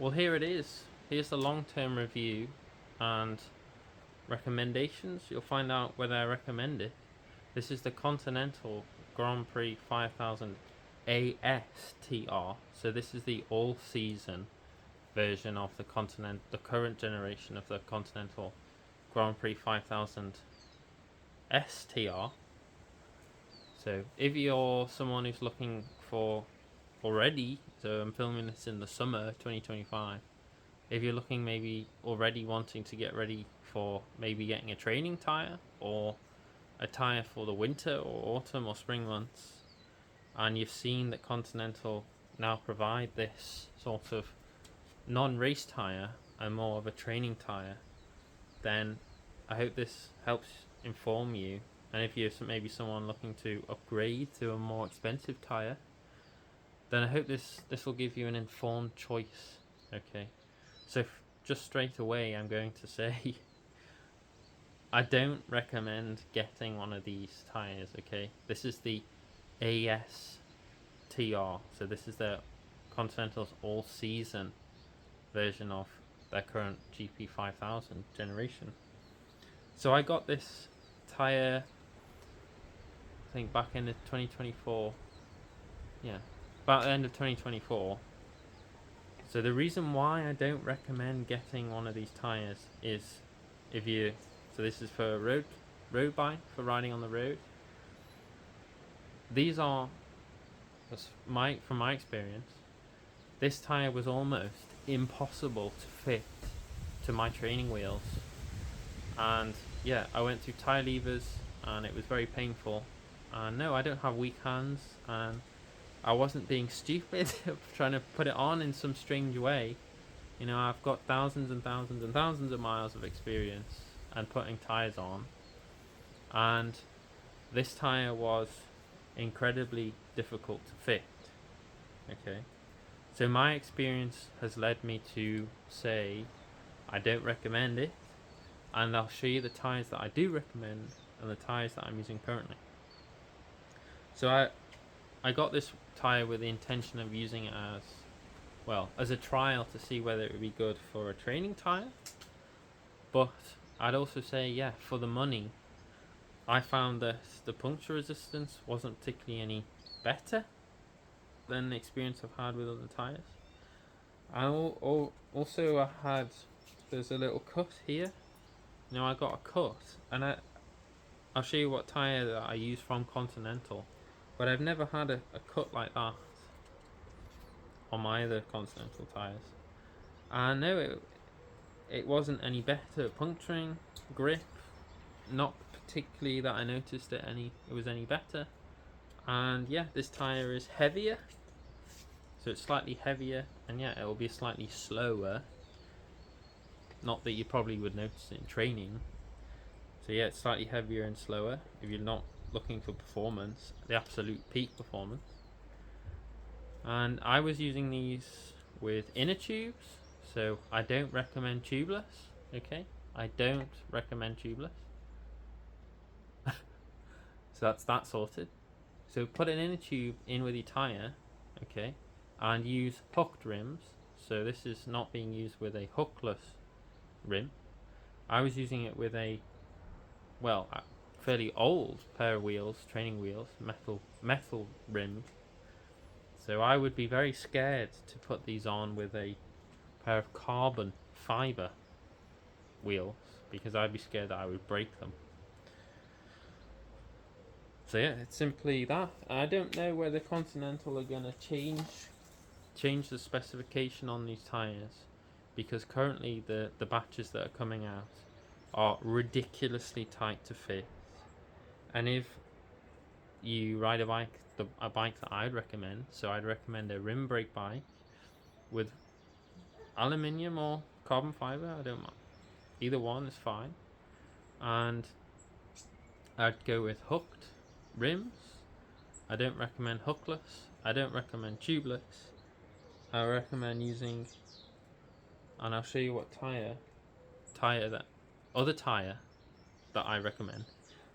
Well, here it is. Here's the long-term review and recommendations. You'll find out whether I recommend it. This is the Continental Grand Prix 5000 AS TR. So this is the all-season version of the current generation of the Continental Grand Prix 5000 STR. So if you're someone who's looking for already, so I'm filming this in the summer 2025, if you're looking maybe already wanting to get ready for maybe getting a training tyre or a tyre for the winter or autumn or spring months, and you've seen that Continental now provide this sort of non-race tyre and more of a training tyre, then I hope this helps inform you. And if you're maybe someone looking to upgrade to a more expensive tyre, then I hope this will give you an informed choice. Okay, so just straight away I'm going to say I don't recommend getting one of these tyres. Okay, this is the AS TR, so this is the Continental's all-season version of their current GP5000 generation. So I got this tyre, I think back in 2024. Yeah, about the end of 2024. So the reason why I don't recommend getting one of these tyres is if you, so this is for road bike, for riding on the road. These are, from my experience, this tyre was almost impossible to fit to my training wheels. And yeah, I went through tyre levers and it was very painful. And no, I don't have weak hands, and I wasn't being stupid trying to put it on in some strange way. You know, I've got thousands and thousands and thousands of miles of experience and putting tyres on, and this tyre was incredibly difficult to fit. Okay, so my experience has led me to say I don't recommend it, and I'll show you the tyres that I do recommend and the tyres that I'm using currently. So I got this tyre with the intention of using it as, well, as a trial to see whether it would be good for a training tyre. But I'd also say, yeah, for the money, I found that the puncture resistance wasn't particularly any better than the experience I've had with other tyres. I also there's a little cut here. You know, I got a cut, and I'll show you what tyre that I use from Continental. But I've never had a cut like that on my other Continental tyres. And no, it wasn't any better. Puncturing, grip, not particularly that I noticed it was any better. And yeah, this tyre is heavier. So it's slightly heavier, and yeah, it will be slightly slower. Not that you probably would notice it in training. So yeah, it's slightly heavier and slower if you're not looking for performance, the absolute peak performance. And I was using these with inner tubes, so I don't recommend tubeless. Okay, I don't recommend tubeless. So that's that sorted. So put an inner tube in with your tyre, okay, and use hooked rims. So this is not being used with a hookless rim. I was using it with a, well, fairly old pair of wheels, training wheels, metal rims. So I would be very scared to put these on with a pair of carbon fiber wheels, because I'd be scared that I would break them. So yeah, it's simply that. I don't know whether Continental are going to change the specification on these tyres, because currently the batches that are coming out are ridiculously tight to fit. And if you ride a bike that I'd recommend, so I'd recommend a rim brake bike with aluminium or carbon fiber, I don't mind, either one is fine. And I'd go with hooked rims. I don't recommend hookless, I don't recommend tubeless. I recommend using, and I'll show you what other tyre that I recommend.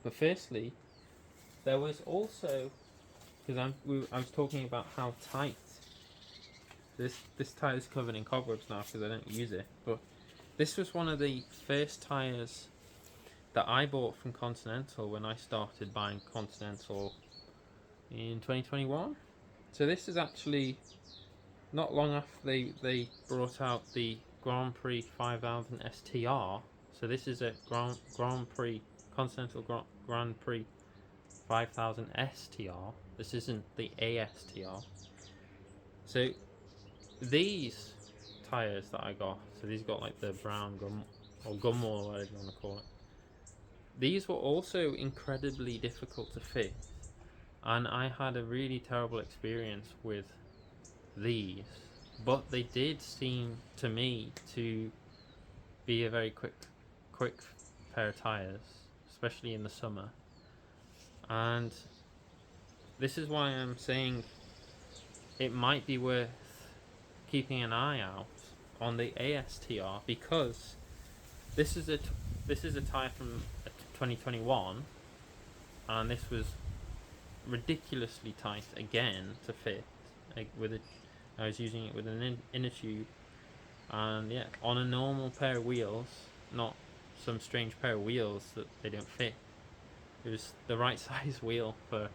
But firstly, there was also, because I was talking about how tight This tyre is covered in cobwebs now because I don't use it. But this was one of the first tyres that I bought from Continental when I started buying Continental in 2021. So this is actually not long after they brought out the Grand Prix 5000s TR. So this is a Grand Prix Continental Grand Prix 5000s TR. This isn't the ASTR. So these tyres that I got, so these got like the brown gum or gum wall or whatever you want to call it. These were also incredibly difficult to fit, and I had a really terrible experience with these, but they did seem to me to be a very quick pair of tyres, especially in the summer. And this is why I'm saying it might be worth keeping an eye out on the ASTR, because this is a tyre from 2021, and this was ridiculously tight again to fit. Like I was using it with an inner tube, and yeah, on a normal pair of wheels, not some strange pair of wheels that they don't fit. It was the right size wheel for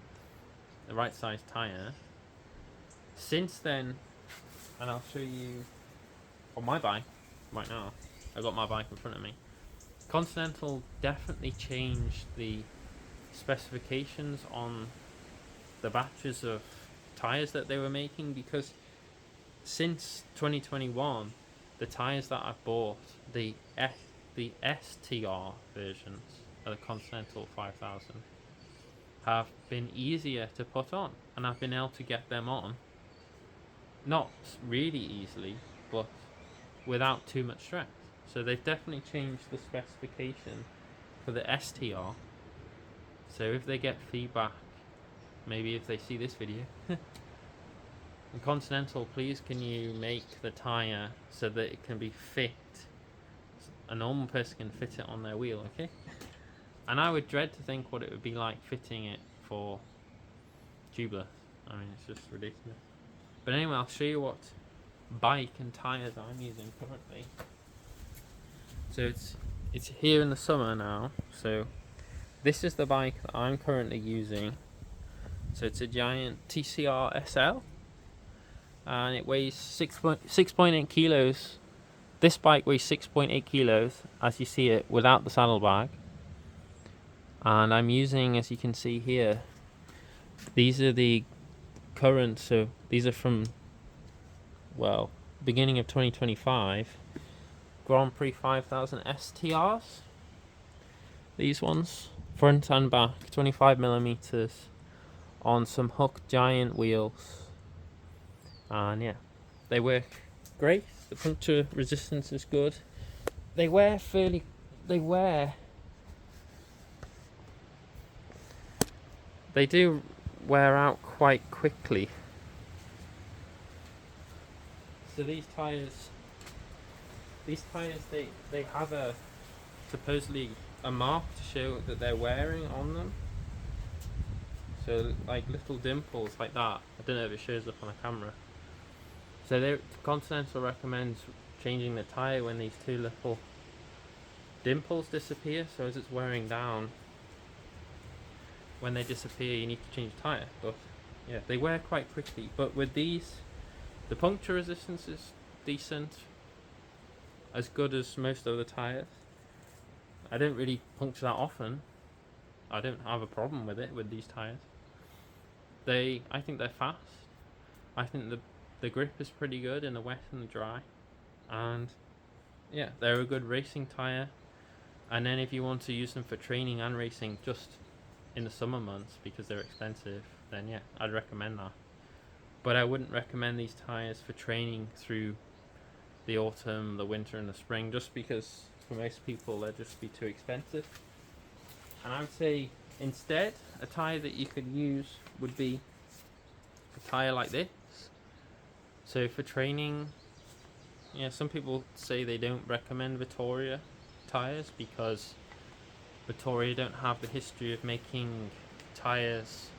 the right size tyre. Since then, and I'll show you on my bike right now. I got my bike in front of me. Continental definitely changed the specifications on the batches of tyres that they were making, because since 2021 the tyres that I've bought, the STR versions of the Continental 5000, have been easier to put on, and I've been able to get them on not really easily, but without too much stress. So they've definitely changed the specification for the STR. So if they get feedback, maybe if they see this video, and Continental, please can you make the tyre so that it can be fit, a normal person can fit it on their wheel, okay? And I would dread to think what it would be like fitting it for Tubeless. I mean, it's just ridiculous. But anyway, I'll show you what bike and tyres I'm using currently. So it's here in the summer now. So this is the bike that I'm currently using. So it's a giant TCR SL, and it weighs 6.8 kilos. This bike weighs 6.8 kilos, as you see it, without the saddlebag. And I'm using, as you can see here, these are the current, so these are from, well, beginning of 2025, Grand Prix 5000s TRs. These ones, front and back, 25mm, on some Hook giant wheels. And yeah, they work great. The puncture resistance is good. They do wear out quite quickly. So these tyres, they have supposedly a mark to show that they're wearing on them. So like little dimples like that. I don't know if it shows up on a camera. So Continental recommends changing the tyre when these two little dimples disappear. So as it's wearing down, when they disappear, you need to change the tyre. But yeah, they wear quite quickly. But with these, the puncture resistance is decent, as good as most of the tyres. I don't really puncture that often. I don't have a problem with it with these tyres. I think they're fast. I think the grip is pretty good in the wet and the dry, and yeah, they're a good racing tyre. And then if you want to use them for training and racing just in the summer months because they're expensive, then yeah, I'd recommend that. But I wouldn't recommend these tyres for training through the autumn, the winter and the spring, just because for most people they'd just be too expensive. And I would say instead a tyre that you could use would be a tyre like this. So for training, yeah, some people say they don't recommend Vittoria tyres because Vittoria don't have the history of making tyres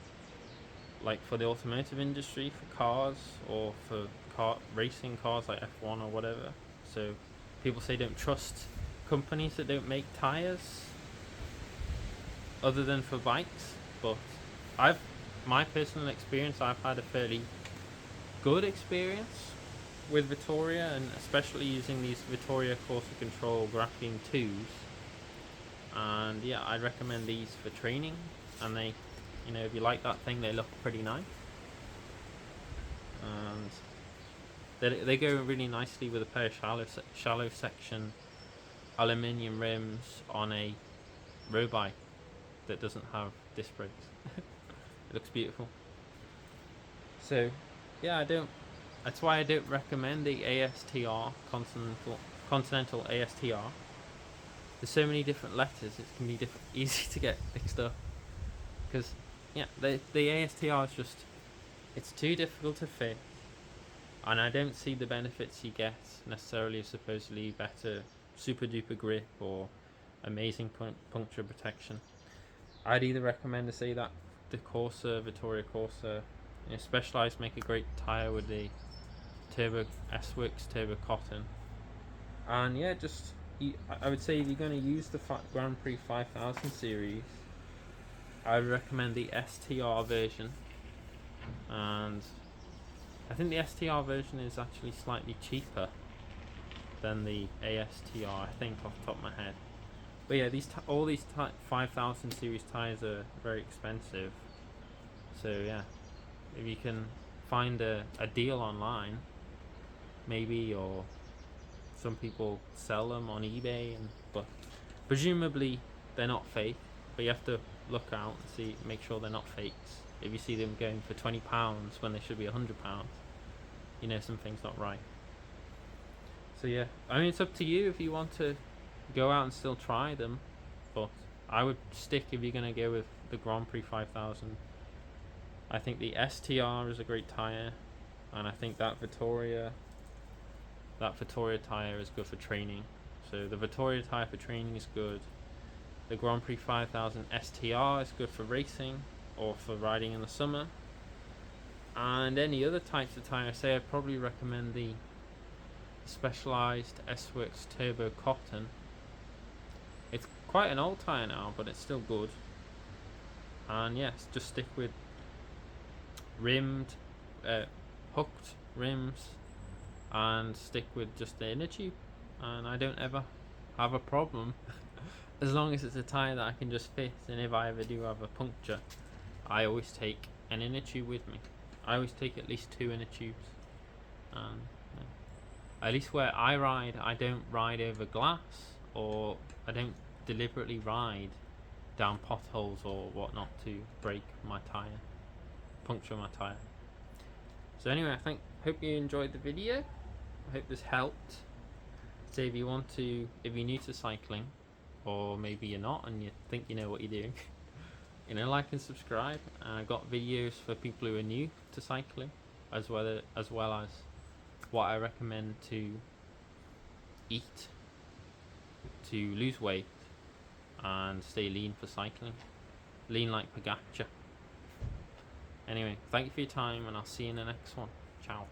like for the automotive industry, for cars or for racing cars like F1 or whatever. So people say don't trust companies that don't make tyres other than for bikes, but my personal experience, I've had a fairly good experience with Vittoria, and especially using these Vittoria Corsa Control Graphene 2s. And yeah, I'd recommend these for training, and they, you know, if you like that thing, they look pretty nice, and they go really nicely with a pair of shallow section aluminium rims on a road bike that doesn't have disc brakes. It looks beautiful. So yeah, that's why I don't recommend the ASTR Continental ASTR. There's so many different letters, it can be easy to get mixed up. Because yeah, the ASTR is just, it's too difficult to fit, and I don't see the benefits you get necessarily of supposedly better super duper grip or amazing puncture protection. I'd either recommend to say that the Vittoria Corsa, you know, Specialized make a great tyre with the Turbo S-Works Turbo Cotton, and yeah, just I would say if you're going to use the Grand Prix 5000 series, I would recommend the STR version, and I think the STR version is actually slightly cheaper than the ASTR, I think, off the top of my head. But yeah, all these 5000 series tyres are very expensive. So yeah, if you can find a deal online, maybe, or some people sell them on eBay, but presumably they're not fake. But you have to look out and make sure they're not fakes. If you see them going for £20 when they should be £100, you know something's not right. So yeah, I mean, it's up to you if you want to go out and still try them, but I would stick, if you're going to go with the Grand Prix 5000. I think the STR is a great tyre, and I think that Vittoria tyre is good for training. So the Vittoria tyre for training is good. The Grand Prix 5000 STR is good for racing or for riding in the summer. And any other types of tyre, say, I'd probably recommend the Specialized S-Works Turbo Cotton. It's quite an old tyre now, but it's still good. And yes, just stick with hooked rims, and stick with just the inner tube, and I don't ever have a problem as long as it's a tyre that I can just fit. And if I ever do have a puncture, I always take an inner tube with me. I always take at least 2 inner tubes, and at least where I ride, I don't ride over glass, or I don't deliberately ride down potholes or whatnot to break my tyre, puncture my tyre. So anyway, hope you enjoyed the video. I hope this helped. So if you're new to cycling, or maybe you're not and you think you know what you're doing, you know, like and subscribe. I got videos for people who are new to cycling, as well as what I recommend to eat to lose weight and stay lean for cycling. Lean like Pagaccia. Anyway, thank you for your time, and I'll see you in the next one. Ciao.